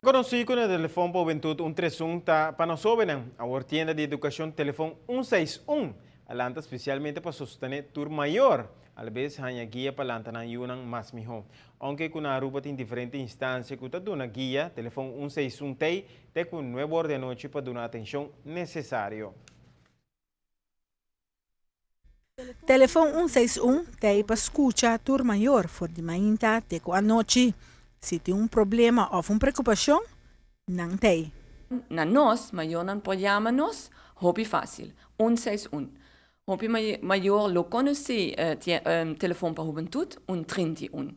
Conocí con el teléfono Juventud 131 para nosotros, a tienda de educación teléfono 161, alanta especialmente para sostener tur mayor, a la vez hanya guía para alanta ayunan más mejor. Aunque con una ruta en diferentes instancias, que una guía teléfono 161 te con 9 horas de noche para dar una atención necesaria. Telefone 161 tem para escutar tur maior for de manhã até a noite. Se tem problema ou preocupação, não tem. Na nós, maior não podemos nos, hobby fácil, 161. Hobby maior lo conhece telefone para juventude, 131.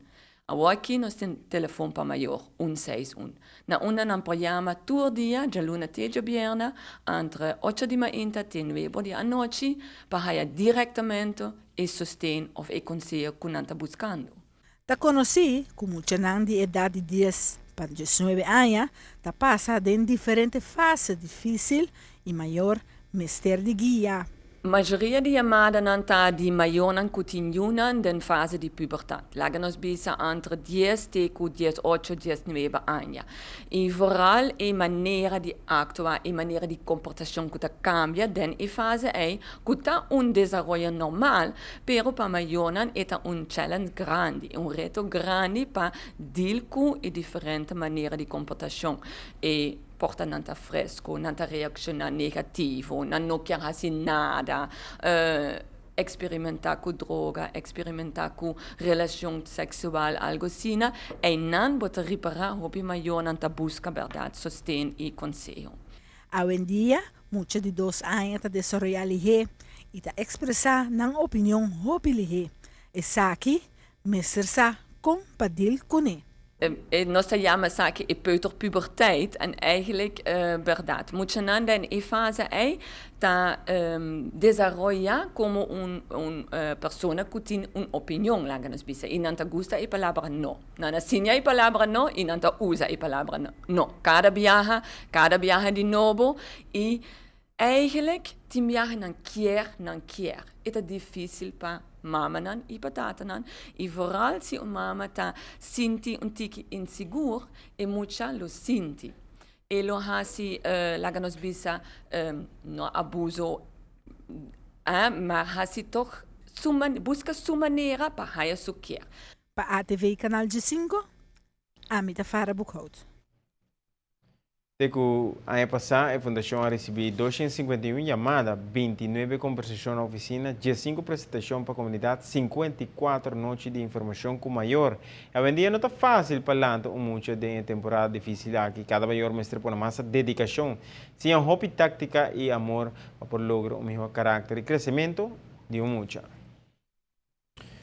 Agora aqui nós temos telefone para maior, 161. Na onda não podemos todo dia, de luna até de viernes, entre 8 de manhã até 9 de noite, para ir diretamente e sustento ou e conselho que nós estamos buscando. Ta conheci como muita de idade de 10 para 19 anos, ta passa em diferentes fases difíceis e maior mestre de guia. A maioria de chamadas não está de maior não continuam na fase de puberdade. Laga nos bisa entre 10 e 18, 19 anos. E vooral a maneira de actuar, a maneira de comportação que cambia dentro da fase é que está desenvolvimento normal, pero para maior não é challenge grande, reto grande para deal com a diferente maneira de comportação. E porta não está fresco, não está reaccionar negativo, não quer fazer nada, experimentar com droga, experimentar com relação sexual, algo assim, e não pode reparar o que maior não está busca verdade, sustento e conselho. Hoje em dia, muitos de 2 anos está desenvolvendo e está expressar na opinião hobby. E aqui, mestre compadil com ele. Nós chamamos aqui de peuterpuberteit en eigenlijk verdade. Muitos não em fase é tá desenvolver como pessoa que tem uma opinião lá nos bisa e não gosta a palavra não. Não assina a palavra não e não usa a palavra não. Cada viaja de novo e eigenlijk die viaja não quer. É difícil para mama e para tata e vooral se mama tá sente tique inseguro e mucha lo sente e lo hasi lá nos bisa no abuso mas hasi toch busca sua maneira para haya su quer. Para a TV Canal G5, Amita Farah Buchhout. O ano passado, a Fundação recebeu 251 chamadas, 29 conversações na oficina, 15 apresentações para a comunidade, 54 noites de informação com maior. Hoje em dia não está fácil para muita de temporada difícil aqui, cada maior mestre põe massa dedicação, sim, hobby tática e amor para lograr o melhor caráter e crescimento de muita.